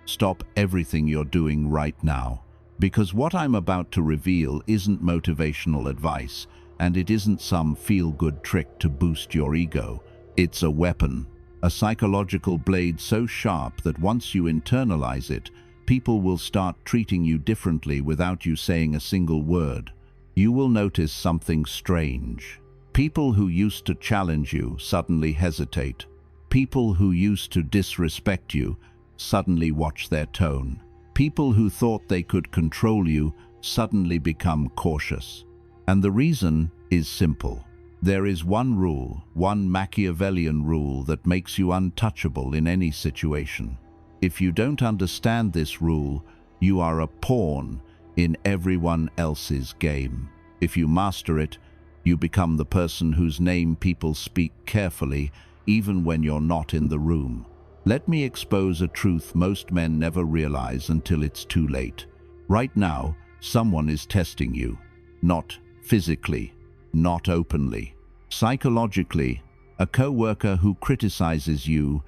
Stop everything you're doing right now. Because what I'm about to reveal isn't motivational advice, and it isn't some feel-good trick to boost your ego. It's a weapon, a psychological blade so sharp that once you internalize it, people will start treating you differently without you saying a single word. You will notice something strange. People who used to challenge you suddenly hesitate. People who used to disrespect you suddenly watch their tone. People who thought they could control you suddenly become cautious. And the reason is simple. There is one rule, one Machiavellian rule that makes you untouchable in any situation. If you don't understand this rule, you are a pawn in everyone else's game. If you master it, you become the person whose name people speak carefully, even when you're not in the room. Let me expose a truth most men never realize until it's too late. Right now, someone is testing you. Not physically, not openly. Psychologically, a coworker who criticizes you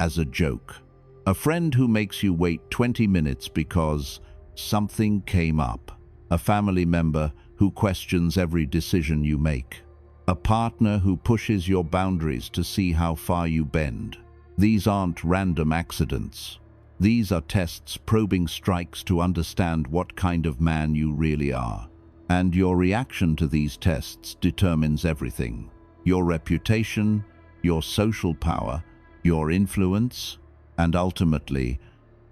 as a joke. A friend who makes you wait 20 minutes because something came up. A family member who questions every decision you make. A partner who pushes your boundaries to see how far you bend. These aren't random accidents. These are tests, probing strikes to understand what kind of man you really are. And your reaction to these tests determines everything. Your reputation, your social power, your influence, and ultimately,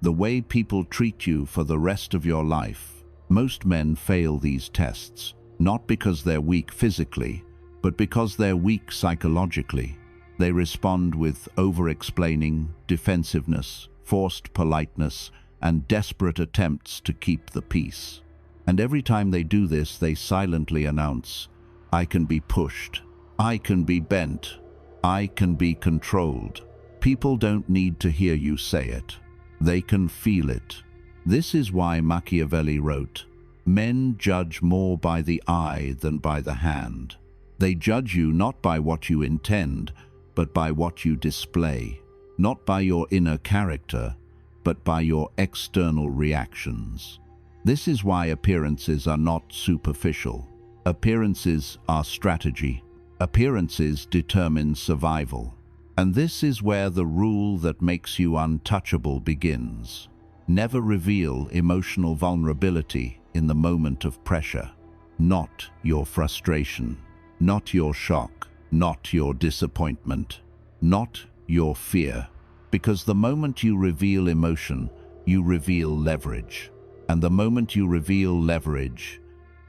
the way people treat you for the rest of your life. Most men fail these tests, not because they're weak physically, but because they're weak psychologically. They respond with over-explaining, defensiveness, forced politeness, and desperate attempts to keep the peace. And every time they do this, they silently announce, "I can be pushed. I can be bent. I can be controlled." People don't need to hear you say it. They can feel it. This is why Machiavelli wrote, "Men judge more by the eye than by the hand." They judge you not by what you intend, but by what you display. Not by your inner character, but by your external reactions. This is why appearances are not superficial. Appearances are strategy. Appearances determine survival. And this is where the rule that makes you untouchable begins. Never reveal emotional vulnerability in the moment of pressure. Not your frustration, not your shock, not your disappointment, not your fear. Because the moment you reveal emotion, you reveal leverage. And the moment you reveal leverage,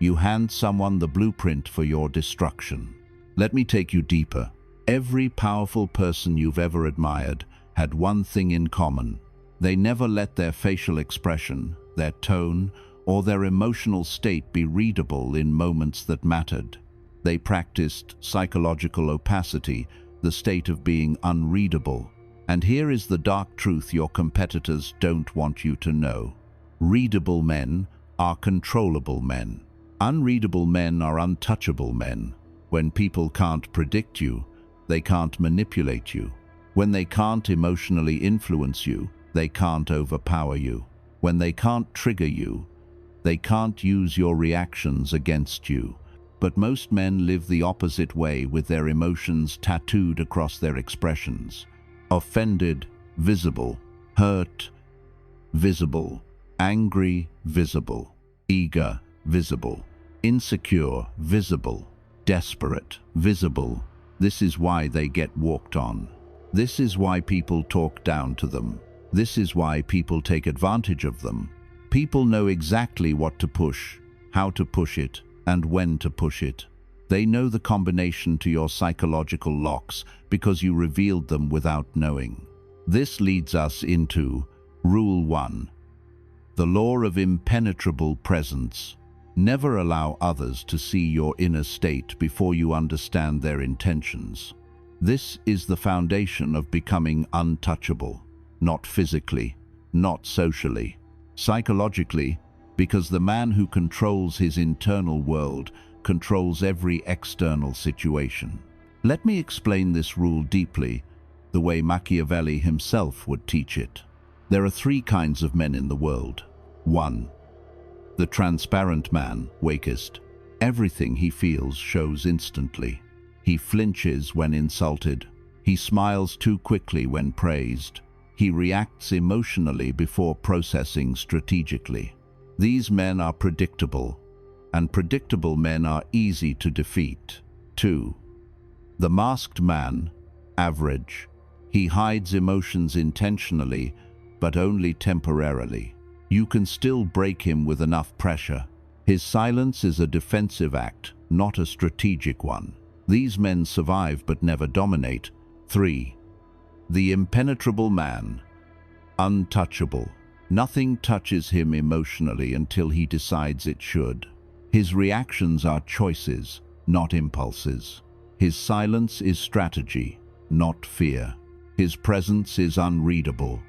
you hand someone the blueprint for your destruction. Let me take you deeper. Every powerful person you've ever admired had one thing in common. They never let their facial expression, their tone, or their emotional state be readable in moments that mattered. They practiced psychological opacity, the state of being unreadable. And here is the dark truth your competitors don't want you to know. Readable men are controllable men. Unreadable men are untouchable men. When people can't predict you, they can't manipulate you. When they can't emotionally influence you, they can't overpower you. When they can't trigger you, they can't use your reactions against you. But most men live the opposite way, with their emotions tattooed across their expressions. Offended, visible. Hurt, visible. Angry, visible. Eager, visible. Insecure, visible. Desperate, visible. This is why they get walked on. This is why people talk down to them. This is why people take advantage of them. People know exactly what to push, how to push it, and when to push it. They know the combination to your psychological locks because you revealed them without knowing. This leads us into Rule 1. The law of impenetrable presence. Never allow others to see your inner state before you understand their intentions. This is the foundation of becoming untouchable, not physically, not socially, psychologically, because the man who controls his internal world controls every external situation. Let me explain this rule deeply, the way Machiavelli himself would teach it. There are three kinds of men in the world. 1. The transparent man, weakest. Everything he feels shows instantly. He flinches when insulted. He smiles too quickly when praised. He reacts emotionally before processing strategically. These men are predictable, and predictable men are easy to defeat. 2. The masked man, average. He hides emotions intentionally, but only temporarily. You can still break him with enough pressure. His silence is a defensive act, not a strategic one. These men survive but never dominate. 3. The impenetrable man, untouchable. Nothing touches him emotionally until he decides it should. His reactions are choices, not impulses. His silence is strategy, not fear. His presence is unreadable,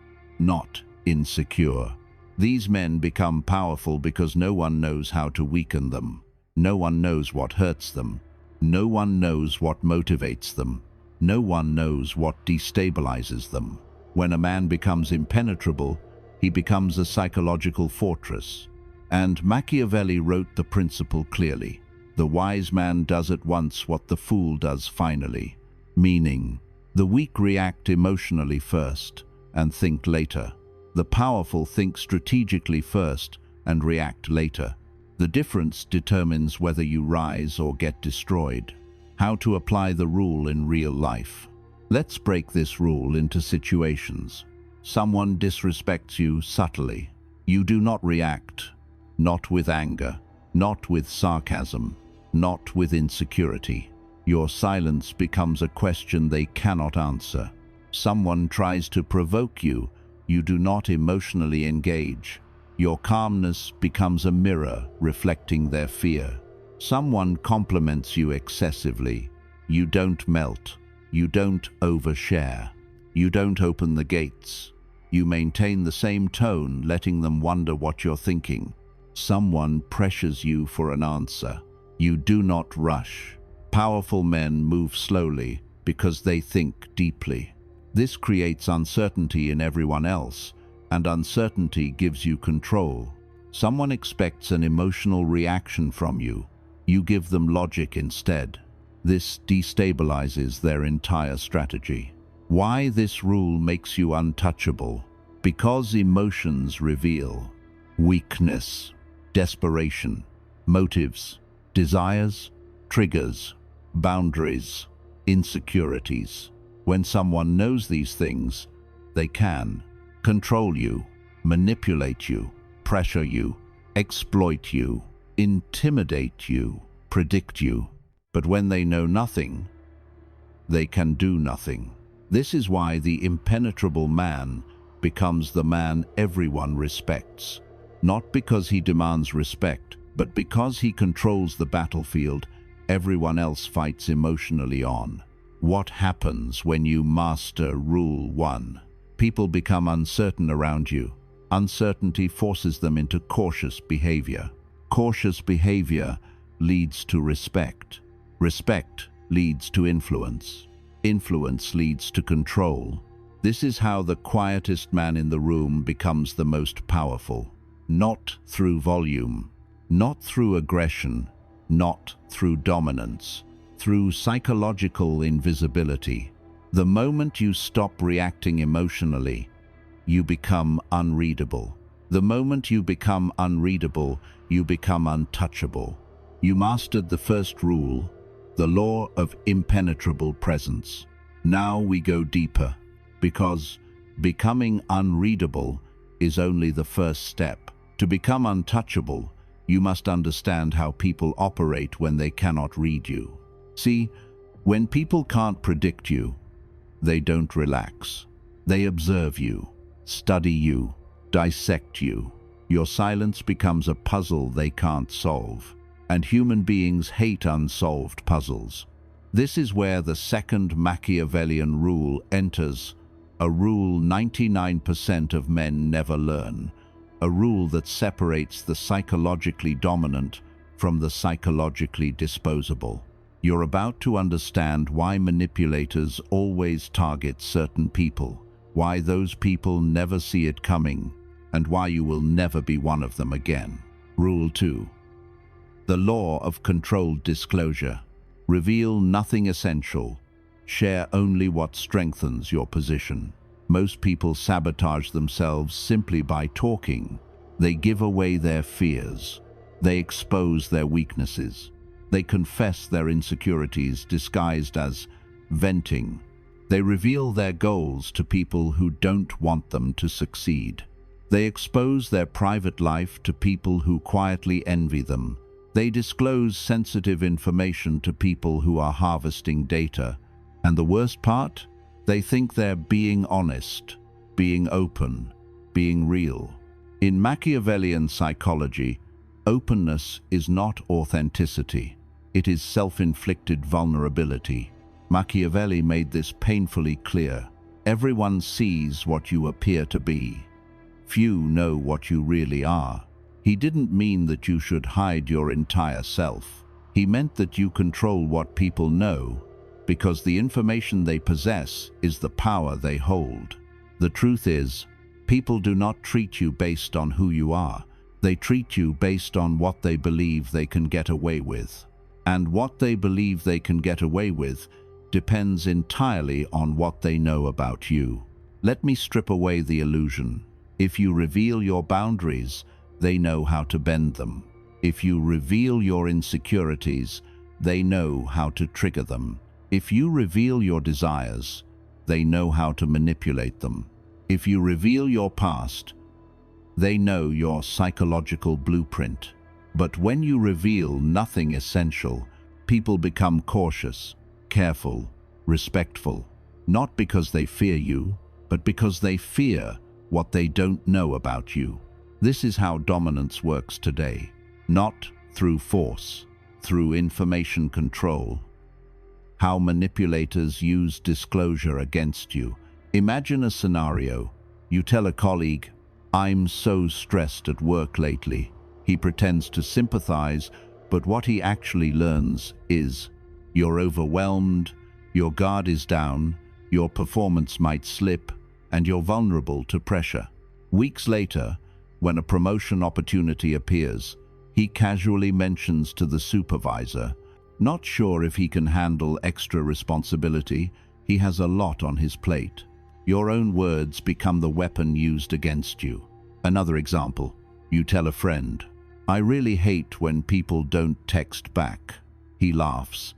not insecure. These men become powerful because no one knows how to weaken them. No one knows what hurts them. No one knows what motivates them. No one knows what destabilizes them. When a man becomes impenetrable, he becomes a psychological fortress. And Machiavelli wrote the principle clearly. The wise man does at once what the fool does finally. Meaning, the weak react emotionally first and think later. The powerful think strategically first and react later. The difference determines whether you rise or get destroyed. How to apply the rule in real life. Let's break this rule into situations. Someone disrespects you subtly. You do not react. Not with anger. Not with sarcasm. Not with insecurity. Your silence becomes a question they cannot answer. Someone tries to provoke you. You do not emotionally engage. Your calmness becomes a mirror reflecting their fear. Someone compliments you excessively. You don't melt. You don't overshare. You don't open the gates. You maintain the same tone, letting them wonder what you're thinking. Someone pressures you for an answer. You do not rush. Powerful men move slowly because they think deeply. This creates uncertainty in everyone else, and uncertainty gives you control. Someone expects an emotional reaction from you. You give them logic instead. This destabilizes their entire strategy. Why this rule makes you untouchable? Because emotions reveal weakness, desperation, motives, desires, triggers, boundaries, insecurities. When someone knows these things, they can control you, manipulate you, pressure you, exploit you, intimidate you, predict you. But when they know nothing, they can do nothing. This is why the impenetrable man becomes the man everyone respects. Not because he demands respect, but because he controls the battlefield everyone else fights emotionally on. What happens when you master Rule 1? People become uncertain around you. Uncertainty forces them into cautious behavior. Cautious behavior leads to respect. Respect leads to influence. Influence leads to control. This is how the quietest man in the room becomes the most powerful. Not through volume, not through aggression, not through dominance, through psychological invisibility. The moment you stop reacting emotionally, you become unreadable. The moment you become unreadable, you become untouchable. You mastered the first rule, the law of impenetrable presence. Now we go deeper, because becoming unreadable is only the first step. To become untouchable, you must understand how people operate when they cannot read you. See, when people can't predict you, they don't relax. They observe you, study you, dissect you. Your silence becomes a puzzle they can't solve. And human beings hate unsolved puzzles. This is where the second Machiavellian rule enters, a rule 99% of men never learn, a rule that separates the psychologically dominant from the psychologically disposable. You're about to understand why manipulators always target certain people, why those people never see it coming, and why you will never be one of them again. Rule 2. The law of controlled disclosure. Reveal nothing essential. Share only what strengthens your position. Most people sabotage themselves simply by talking. They give away their fears. They expose their weaknesses. They confess their insecurities disguised as venting. They reveal their goals to people who don't want them to succeed. They expose their private life to people who quietly envy them. They disclose sensitive information to people who are harvesting data. And the worst part? They think they're being honest, being open, being real. In Machiavellian psychology, openness is not authenticity. It is self-inflicted vulnerability. Machiavelli made this painfully clear. Everyone sees what you appear to be. Few know what you really are. He didn't mean that you should hide your entire self. He meant that you control what people know, because the information they possess is the power they hold. The truth is, people do not treat you based on who you are. They treat you based on what they believe they can get away with. And what they believe they can get away with depends entirely on what they know about you. Let me strip away the illusion. If you reveal your boundaries, they know how to bend them. If you reveal your insecurities, they know how to trigger them. If you reveal your desires, they know how to manipulate them. If you reveal your past, they know your psychological blueprint. But when you reveal nothing essential, people become cautious, careful, respectful, not because they fear you, but because they fear what they don't know about you. This is how dominance works today, not through force, through information control. How manipulators use disclosure against you. Imagine a scenario. You tell a colleague, "I'm so stressed at work lately." He pretends to sympathize, but what he actually learns is, you're overwhelmed, your guard is down, your performance might slip, and you're vulnerable to pressure. Weeks later, when a promotion opportunity appears, he casually mentions to the supervisor, not sure if he can handle extra responsibility, he has a lot on his plate. Your own words become the weapon used against you. Another example, you tell a friend, "I really hate when people don't text back." He laughs,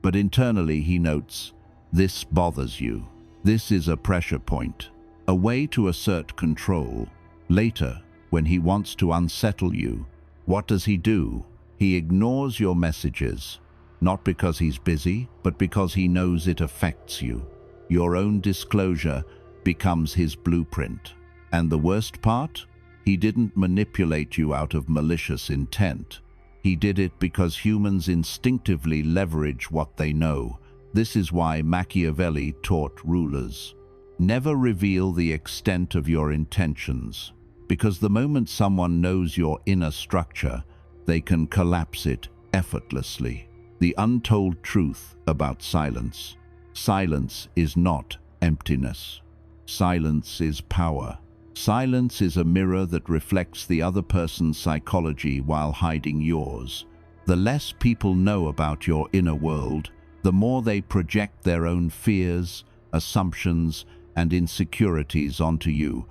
but internally he notes, "This bothers you." This is a pressure point, a way to assert control. Later, when he wants to unsettle you, what does he do? He ignores your messages, not because he's busy, but because he knows it affects you. Your own disclosure becomes his blueprint. And the worst part? He didn't manipulate you out of malicious intent. He did it because humans instinctively leverage what they know. This is why Machiavelli taught rulers, never reveal the extent of your intentions, because the moment someone knows your inner structure, they can collapse it effortlessly. The untold truth about silence. Silence is not emptiness. Silence is power. Silence is a mirror that reflects the other person's psychology while hiding yours. The less people know about your inner world, the more they project their own fears, assumptions, and insecurities onto you.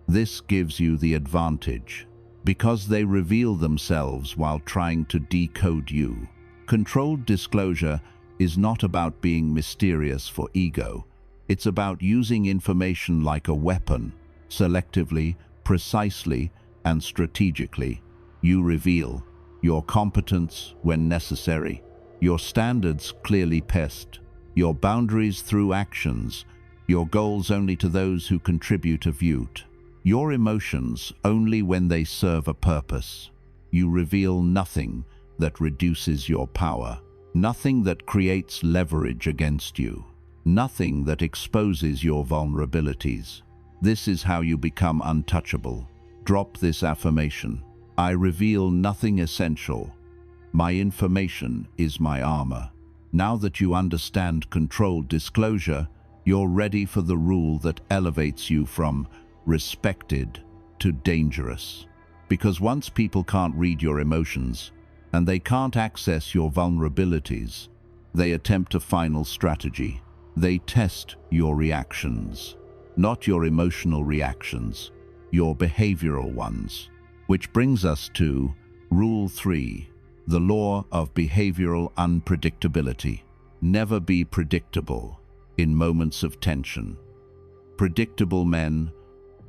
This gives you the advantage, because they reveal themselves while trying to decode you. Controlled disclosure is not about being mysterious for ego. It's about using information like a weapon, selectively, precisely, and strategically. You reveal your competence when necessary, your standards clearly pest, your boundaries through actions, your goals only to those who contribute a view, your emotions only when they serve a purpose. You reveal nothing that reduces your power, nothing that creates leverage against you, nothing that exposes your vulnerabilities. This is how you become untouchable. Drop this affirmation. I reveal nothing essential. My information is my armor. Now that you understand controlled disclosure, You're ready for the rule that elevates you from respected to dangerous. Because once people can't read your emotions, and they can't access your vulnerabilities, they attempt a final strategy. They test your reactions. Not your emotional reactions, your behavioral ones. Which brings us to Rule 3, the law of behavioral unpredictability. Never be predictable in moments of tension. Predictable men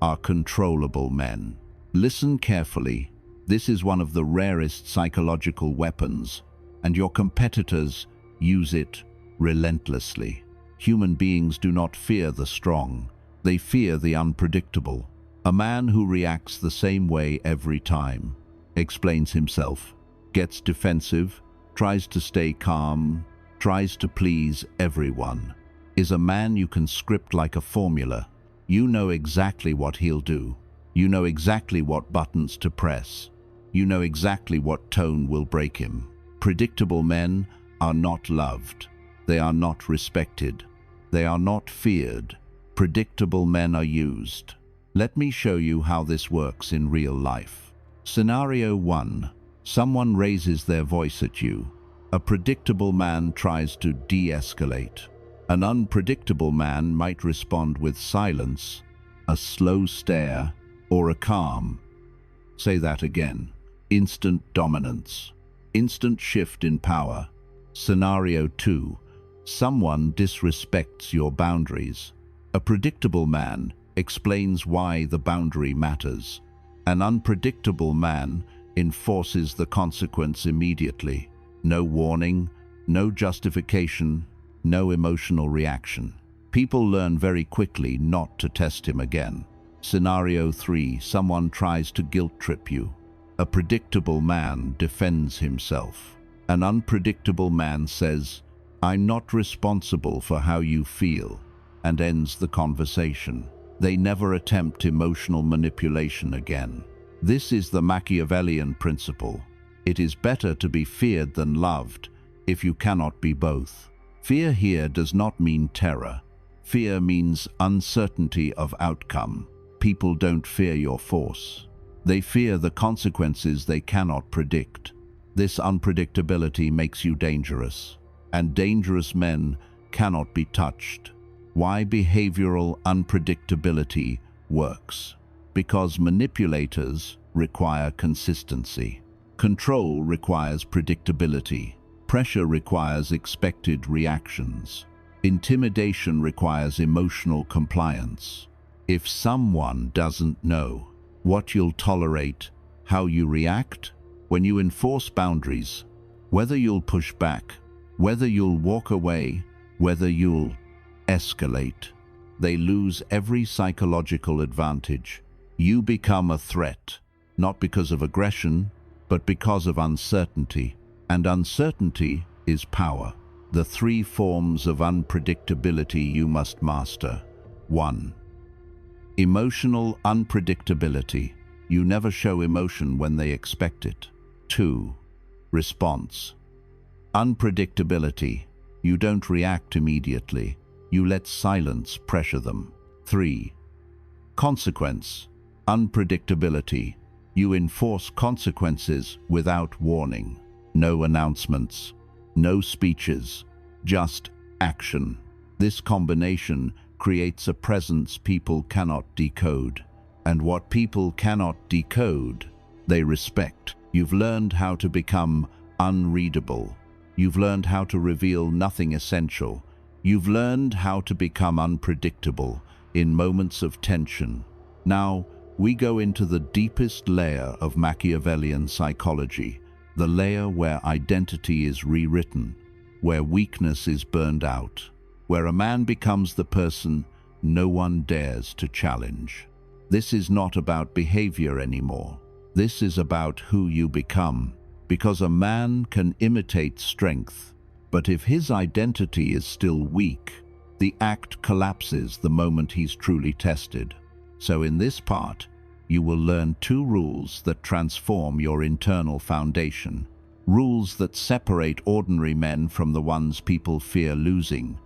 are controllable men. Listen carefully. This is one of the rarest psychological weapons, and your competitors use it relentlessly. Human beings do not fear the strong. They fear the unpredictable. A man who reacts the same way every time, explains himself, gets defensive, tries to stay calm, tries to please everyone, is a man you can script like a formula. You know exactly what he'll do. You know exactly what buttons to press. You know exactly what tone will break him. Predictable men are not loved. They are not respected. They are not feared. Predictable men are used. Let me show you how this works in real life. Scenario 1. Someone raises their voice at you. A predictable man tries to de-escalate. An unpredictable man might respond with silence, a slow stare, or a calm. Say that again. Instant dominance. Instant shift in power. Scenario 2. Someone disrespects your boundaries. A predictable man explains why the boundary matters. An unpredictable man enforces the consequence immediately. No warning, no justification, no emotional reaction. People learn very quickly not to test him again. Scenario 3. Someone tries to guilt trip you. A predictable man defends himself. An unpredictable man says, "I'm not responsible for how you feel," and ends the conversation. They never attempt emotional manipulation again. This is the Machiavellian principle. It is better to be feared than loved if you cannot be both. Fear here does not mean terror. Fear means uncertainty of outcome. People don't fear your force. They fear the consequences they cannot predict. This unpredictability makes you dangerous, and dangerous men cannot be touched. Why behavioral unpredictability works? Because manipulators require consistency. Control requires predictability. Pressure requires expected reactions. Intimidation requires emotional compliance. If someone doesn't know what you'll tolerate, how you react, when you enforce boundaries, whether you'll push back, whether you'll walk away, whether you'll escalate, they lose every psychological advantage. You become a threat, not because of aggression, but because of uncertainty. And uncertainty is power. The 3 forms of unpredictability you must master. 1. Emotional unpredictability. You never show emotion when they expect it. 2. Response. Unpredictability. You don't react immediately. You let silence pressure them. 3. Consequence. Unpredictability. You enforce consequences without warning. No announcements, no speeches, just action. This combination creates a presence people cannot decode. And what people cannot decode, they respect. You've learned how to become unreadable. You've learned how to reveal nothing essential. You've learned how to become unpredictable in moments of tension. Now, we go into the deepest layer of Machiavellian psychology, the layer where identity is rewritten, where weakness is burned out, where a man becomes the person no one dares to challenge. This is not about behavior anymore. This is about who you become, because a man can imitate strength, but if his identity is still weak, the act collapses the moment he's truly tested. So in this part, you will learn 2 rules that transform your internal foundation. Rules that separate ordinary men from the ones people fear losing,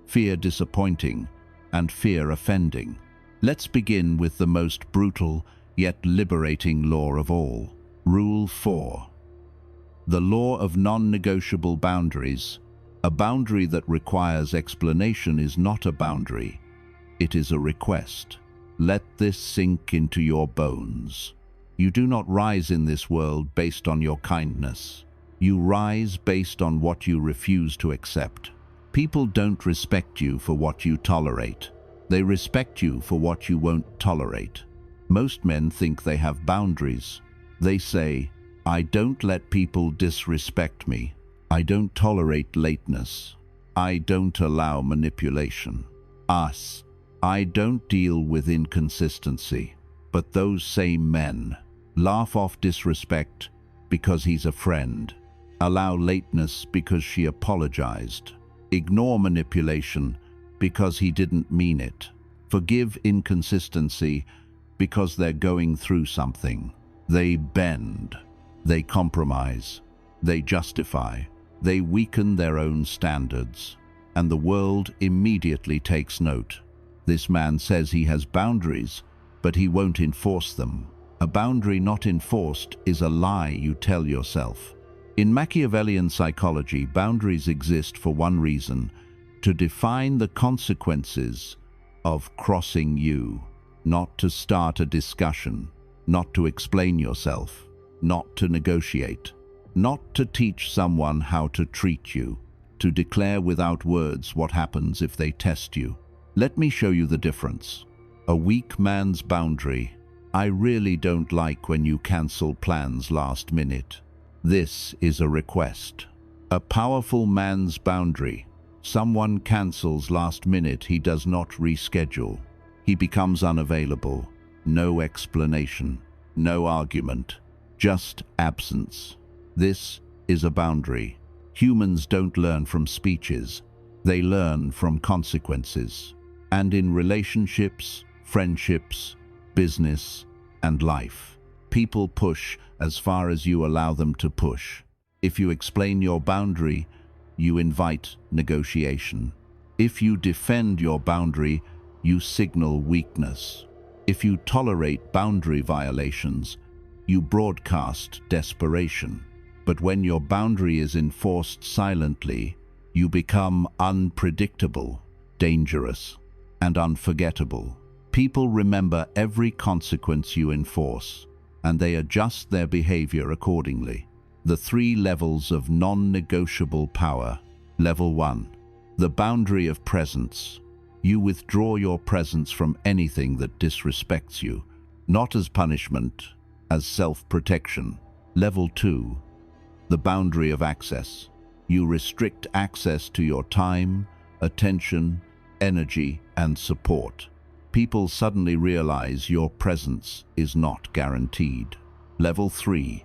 fear disappointing, and fear offending. Let's begin with the most brutal yet liberating law of all. Rule 4. The law of non-negotiable boundaries. A boundary that requires explanation is not a boundary. It is a request. Let this sink into your bones. You do not rise in this world based on your kindness. You rise based on what you refuse to accept. People don't respect you for what you tolerate. They respect you for what you won't tolerate. Most men think they have boundaries. They say, "I don't let people disrespect me. I don't tolerate lateness. I don't allow manipulation. I don't deal with inconsistency." But those same men laugh off disrespect because he's a friend, allow lateness because she apologized, ignore manipulation because he didn't mean it, forgive inconsistency because they're going through something. They bend, they compromise, they justify, they weaken their own standards, and the world immediately takes note. This man says he has boundaries, but he won't enforce them. A boundary not enforced is a lie you tell yourself. In Machiavellian psychology, boundaries exist for one reason: to define the consequences of crossing you, not to start a discussion, not to explain yourself, not to negotiate, not to teach someone how to treat you, to declare without words what happens if they test you. Let me show you the difference. A weak man's boundary. I really don't like when you cancel plans last minute. This is a request. A powerful man's boundary. Someone cancels last minute, he does not reschedule. He becomes unavailable. No explanation, no argument, just absence. This is a boundary. Humans don't learn from speeches. They learn from consequences. And in relationships, friendships, business, and life, people push as far as you allow them to push. If you explain your boundary, you invite negotiation. If you defend your boundary, you signal weakness. If you tolerate boundary violations, you broadcast desperation. But when your boundary is enforced silently, you become unpredictable, dangerous, and unforgettable. People remember every consequence you enforce, and they adjust their behavior accordingly. The 3 levels of non-negotiable power. Level 1. The boundary of presence. You withdraw your presence from anything that disrespects you, not as punishment, as self-protection. Level 2. The boundary of access. You restrict access to your time, attention, energy, and support. People suddenly realize your presence is not guaranteed. Level 3.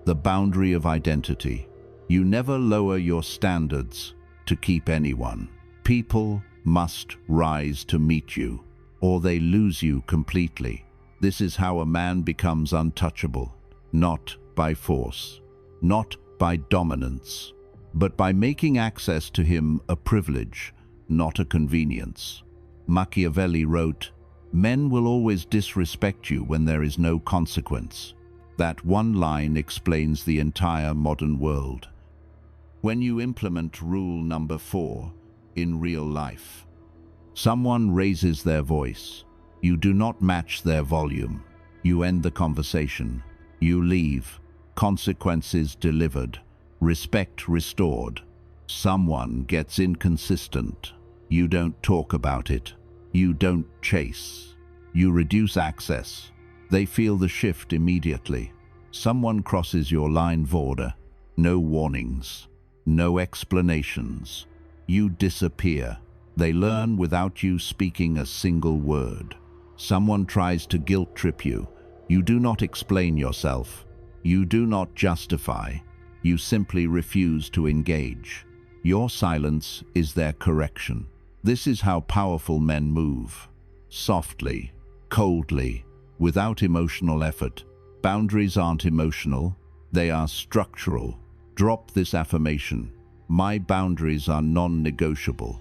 The boundary of identity. You never lower your standards to keep anyone. People must rise to meet you, or they lose you completely. This is how a man becomes untouchable, not by force, not by dominance, but by making access to him a privilege, not a convenience. Machiavelli wrote, "Men will always disrespect you when there is no consequence." That one line explains the entire modern world. When you implement rule number 4 in real life, someone raises their voice. You do not match their volume. You end the conversation. You leave. Consequences delivered. Respect restored. Someone gets inconsistent. You don't talk about it. You don't chase. You reduce access. They feel the shift immediately. Someone crosses your line of order. No warnings. No explanations. You disappear. They learn without you speaking a single word. Someone tries to guilt trip you. You do not explain yourself. You do not justify. You simply refuse to engage. Your silence is their correction. This is how powerful men move. Softly, coldly, without emotional effort. Boundaries aren't emotional, they are structural. Drop this affirmation. My boundaries are non-negotiable.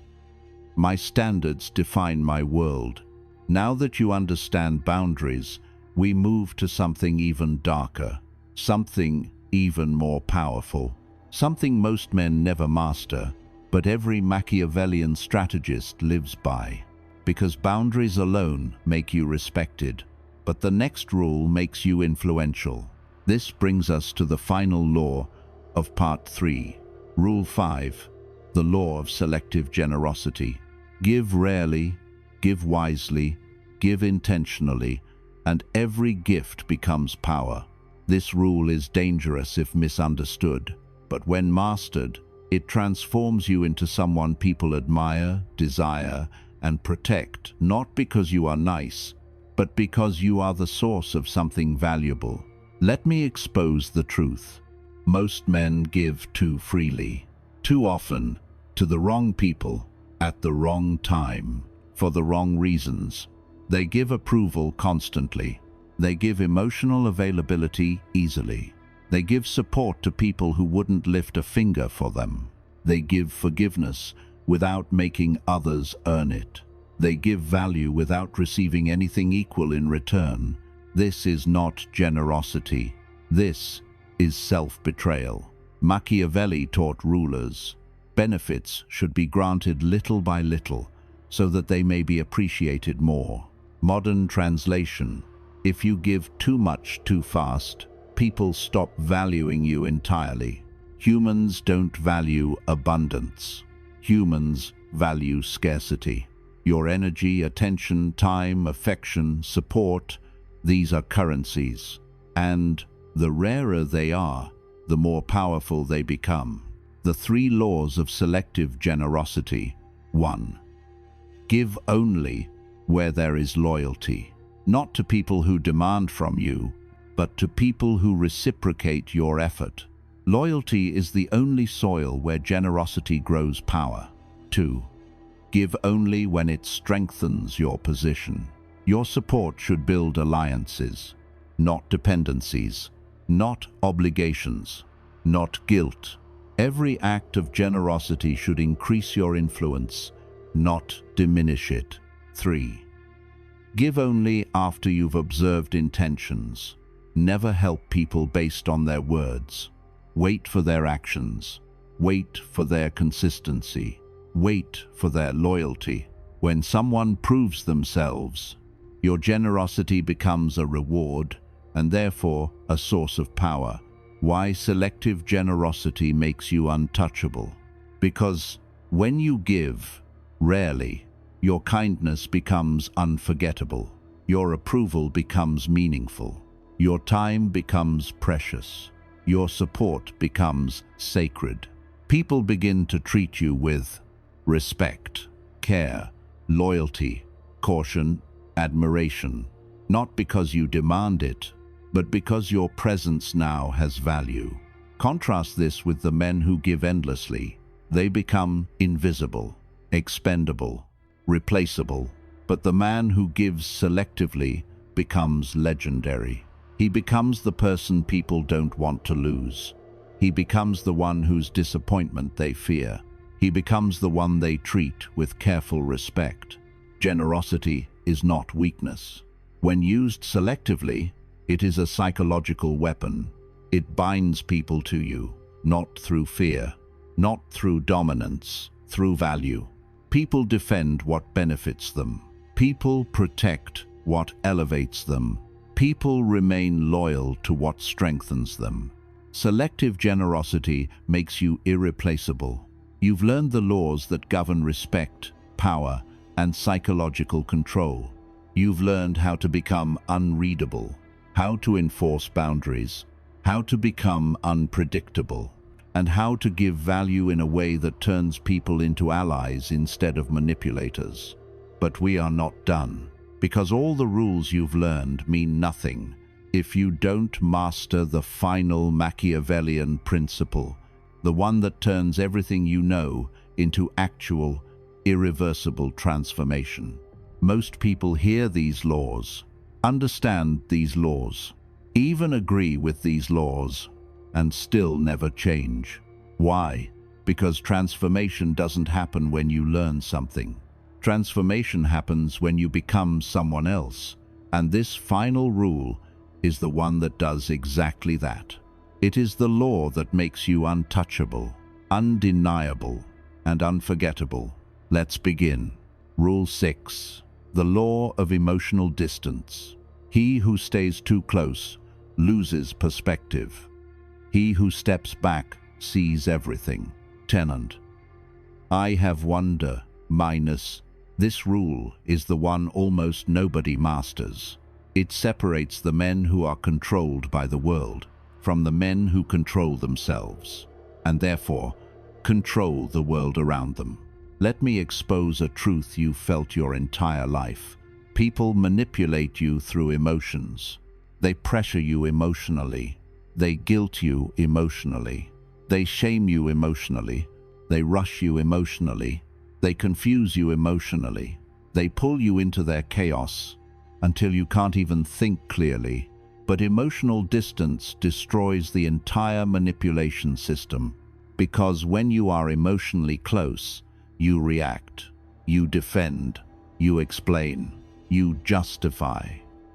My standards define my world. Now that you understand boundaries, we move to something even darker, something even more powerful, something most men never master, but every Machiavellian strategist lives by. Because boundaries alone make you respected, but the next rule makes you influential. This brings us to the final law of Part 3. Rule 5, the law of selective generosity. Give rarely, give wisely, give intentionally, and every gift becomes power. This rule is dangerous if misunderstood, but when mastered, it transforms you into someone people admire, desire, and protect, not because you are nice, but because you are the source of something valuable. Let me expose the truth. Most men give too freely, too often, to the wrong people, at the wrong time, for the wrong reasons. They give approval constantly. They give emotional availability easily. They give support to people who wouldn't lift a finger for them. They give forgiveness without making others earn it. They give value without receiving anything equal in return. This is not generosity. This is self-betrayal. Machiavelli taught rulers, benefits should be granted little by little, so that they may be appreciated more. Modern translation: if you give too much too fast, people stop valuing you entirely. Humans don't value abundance. Humans value scarcity. Your energy, attention, time, affection, support, these are currencies. And the rarer they are, the more powerful they become. The 3 laws of selective generosity. 1. Give only where there is loyalty, not to people who demand from you, but to people who reciprocate your effort. Loyalty is the only soil where generosity grows power. 2. Give only when it strengthens your position. Your support should build alliances, not dependencies, not obligations, not guilt. Every act of generosity should increase your influence, not diminish it. 3. Give only after you've observed intentions. Never help people based on their words. Wait for their actions. Wait for their consistency. Wait for their loyalty. When someone proves themselves, your generosity becomes a reward and therefore a source of power. Why selective generosity makes you untouchable? Because when you give rarely, your kindness becomes unforgettable. Your approval becomes meaningful. Your time becomes precious. Your support becomes sacred. People begin to treat you with respect, care, loyalty, caution, admiration, not because you demand it, but because your presence now has value. Contrast this with the men who give endlessly. They become invisible, expendable, replaceable, but the man who gives selectively becomes legendary. He becomes the person people don't want to lose. He becomes the one whose disappointment they fear. He becomes the one they treat with careful respect. Generosity is not weakness. When used selectively, it is a psychological weapon. It binds people to you, not through fear, not through dominance, through value. People defend what benefits them. People protect what elevates them. People remain loyal to what strengthens them. Selective generosity makes you irreplaceable. You've learned the laws that govern respect, power, and psychological control. You've learned how to become unreadable, how to enforce boundaries, how to become unpredictable, and how to give value in a way that turns people into allies instead of manipulators. But we are not done, because all the rules you've learned mean nothing if you don't master the final Machiavellian principle, the one that turns everything you know into actual, irreversible transformation. Most people hear these laws, understand these laws, even agree with these laws, and still never change. Why? Because transformation doesn't happen when you learn something. Transformation happens when you become someone else. And this final rule is the one that does exactly that. It is the law that makes you untouchable, undeniable, and unforgettable. Let's begin. Rule 6. The law of emotional distance. He who stays too close loses perspective. He who steps back sees everything. Tenant. I have wonder, minus. This rule is the one almost nobody masters. It separates the men who are controlled by the world from the men who control themselves, and therefore control the world around them. Let me expose a truth you've felt your entire life. People manipulate you through emotions. They pressure you emotionally. They guilt you emotionally. They shame you emotionally. They rush you emotionally. They confuse you emotionally. They pull you into their chaos until you can't even think clearly. But emotional distance destroys the entire manipulation system, because when you are emotionally close, you react, you defend, you explain, you justify,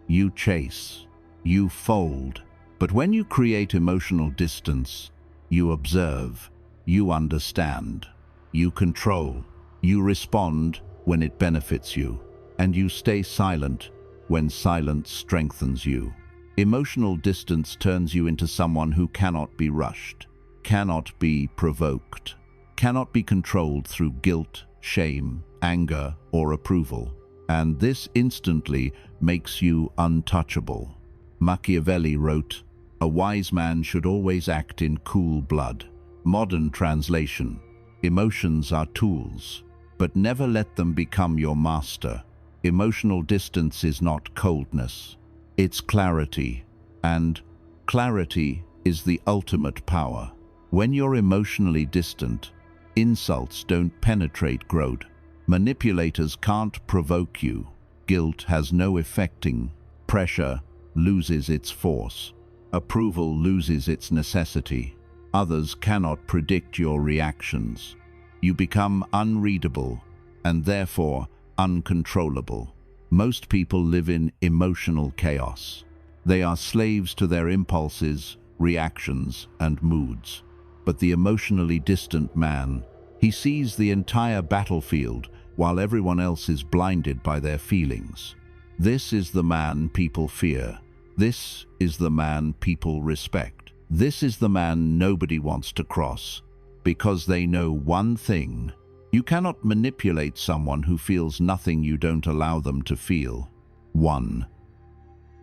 you chase, you fold. But when you create emotional distance, you observe, you understand, you control, you respond when it benefits you, and you stay silent when silence strengthens you. Emotional distance turns you into someone who cannot be rushed, cannot be provoked, cannot be controlled through guilt, shame, anger, or approval. And this instantly makes you untouchable. Machiavelli wrote, "A wise man should always act in cool blood." Modern translation: emotions are tools, but never let them become your master. Emotional distance is not coldness, it's clarity, and clarity is the ultimate power. When you're emotionally distant, insults don't penetrate growth. Manipulators can't provoke you. Guilt has no effecting. Pressure loses its force. Approval loses its necessity. Others cannot predict your reactions. You become unreadable and therefore uncontrollable. Most people live in emotional chaos. They are slaves to their impulses, reactions, and moods. But the emotionally distant man, he sees the entire battlefield while everyone else is blinded by their feelings. This is the man people fear. This is the man people respect. This is the man nobody wants to cross, because they know one thing: you cannot manipulate someone who feels nothing you don't allow them to feel. 1.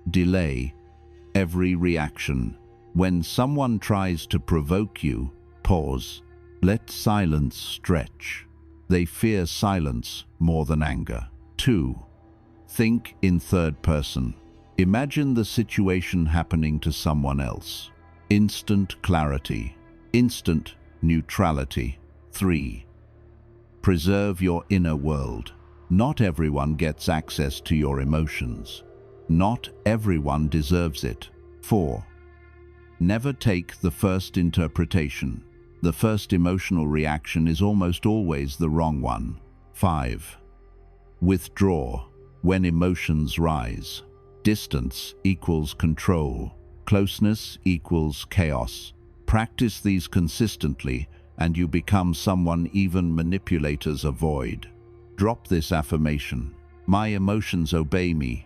Delay every reaction. When someone tries to provoke you, pause. Let silence stretch. They fear silence more than anger. 2. Think in third person. Imagine the situation happening to someone else. Instant clarity. Instant neutrality. 3. Preserve your inner world. Not everyone gets access to your emotions. Not everyone deserves it. 4. Never take the first interpretation. The first emotional reaction is almost always the wrong one. 5. Withdraw when emotions rise. Distance equals control. Closeness equals chaos. Practice these consistently, and you become someone even manipulators avoid. Drop this affirmation: my emotions obey me.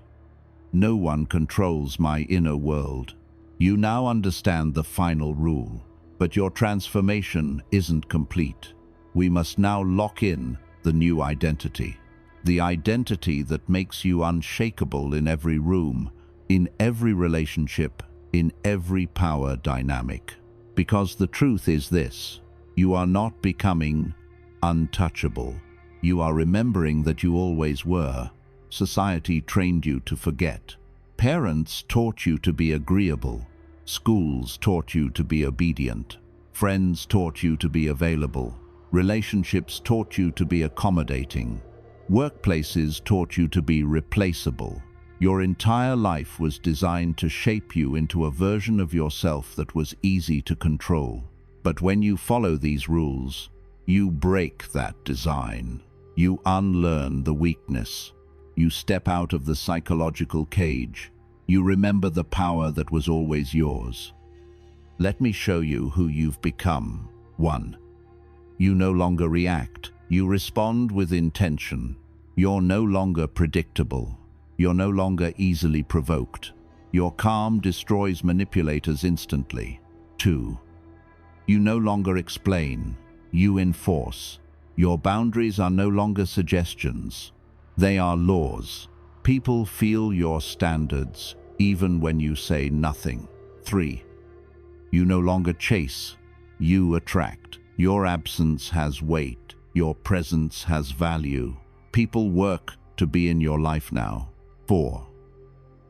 No one controls my inner world. You now understand the final rule, but your transformation isn't complete. We must now lock in the new identity. The identity that makes you unshakable in every room, in every relationship, in every power dynamic. Because the truth is this: you are not becoming untouchable. You are remembering that you always were. Society trained you to forget. Parents taught you to be agreeable. Schools taught you to be obedient. Friends taught you to be available. Relationships taught you to be accommodating. Workplaces taught you to be replaceable. Your entire life was designed to shape you into a version of yourself that was easy to control. But when you follow these rules, You break that design. You unlearn the weakness. You step out of the psychological cage. You remember the power that was always yours. Let me show you who you've become. 1. You no longer react. You respond with intention. You're no longer predictable. You're no longer easily provoked. Your calm destroys manipulators instantly. 2. You no longer explain. You enforce. Your boundaries are no longer suggestions. They are laws. People feel your standards, even when you say nothing. 3. You no longer chase. You attract. Your absence has weight. Your presence has value. People work to be in your life now. 4.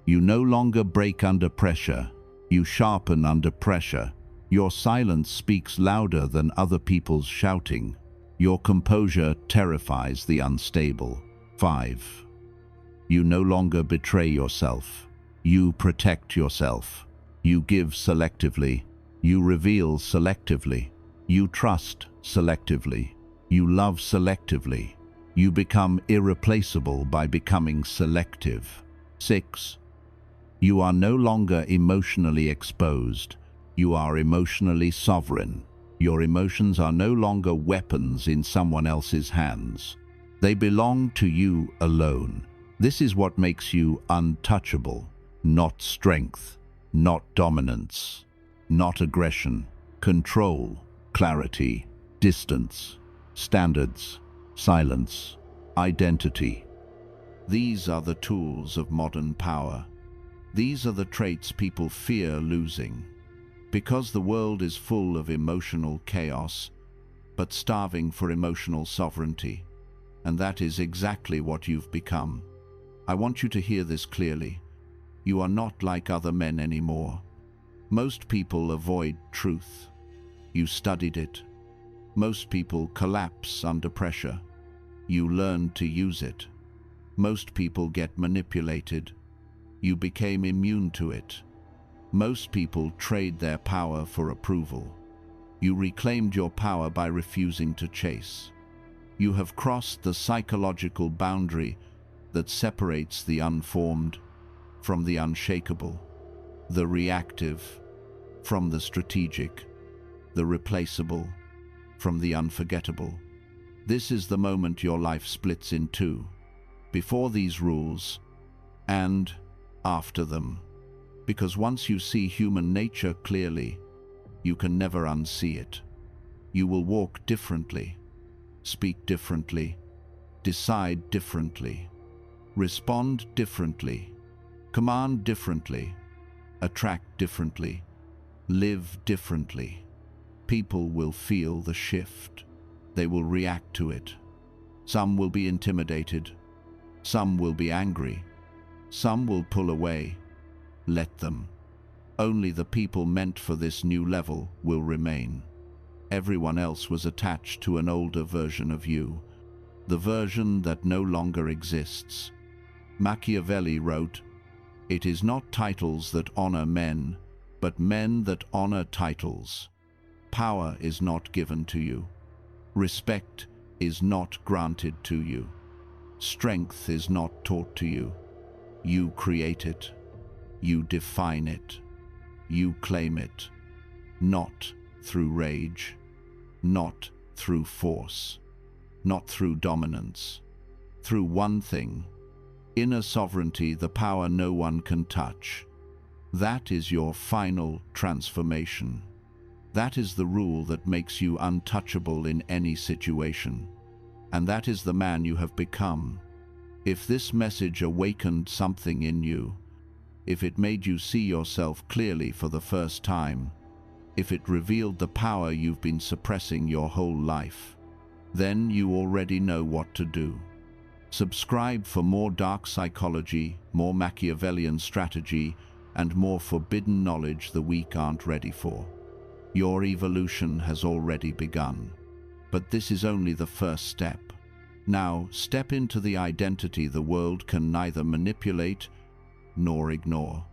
You no longer break under pressure. You sharpen under pressure. Your silence speaks louder than other people's shouting. Your composure terrifies the unstable. 5. You no longer betray yourself. You protect yourself. You give selectively. You reveal selectively. You trust selectively. You love selectively. You become irreplaceable by becoming selective. 6. You are no longer emotionally exposed. You are emotionally sovereign. Your emotions are no longer weapons in someone else's hands. They belong to you alone. This is what makes you untouchable. Not strength, not dominance, not aggression, control, clarity, distance, standards, silence, identity. These are the tools of modern power. These are the traits people fear losing. Because the world is full of emotional chaos, but starving for emotional sovereignty. And that is exactly what you've become. I want you to hear this clearly. You are not like other men anymore. Most people avoid truth. You studied it. Most people collapse under pressure. You learned to use it. Most people get manipulated. You became immune to it. Most people trade their power for approval. You reclaimed your power by refusing to chase. You have crossed the psychological boundary that separates the unformed from the unshakable, the reactive from the strategic, the replaceable from the unforgettable. This is the moment your life splits in two, before these rules and after them. Because once you see human nature clearly, you can never unsee it. You will walk differently, speak differently, decide differently, respond differently, command differently, attract differently, live differently. People will feel the shift. They will react to it. Some will be intimidated. Some will be angry. Some will pull away. Let them. Only the people meant for this new level will remain. Everyone else was attached to an older version of you, the version that no longer exists. Machiavelli wrote, "It is not titles that honor men, but men that honor titles. Power is not given to you. Respect is not granted to you. Strength is not taught to you. You create it. You define it. You claim it. Not through rage, not through force, not through dominance. Through one thing, inner sovereignty, the power no one can touch. That is your final transformation. That is the rule that makes you untouchable in any situation. And that is the man you have become. If this message awakened something in you, if it made you see yourself clearly for the first time, if it revealed the power you've been suppressing your whole life, then you already know what to do. Subscribe for more dark psychology, more Machiavellian strategy, and more forbidden knowledge the weak aren't ready for. Your evolution has already begun. But this is only the first step. Now, step into the identity the world can neither manipulate nor ignore.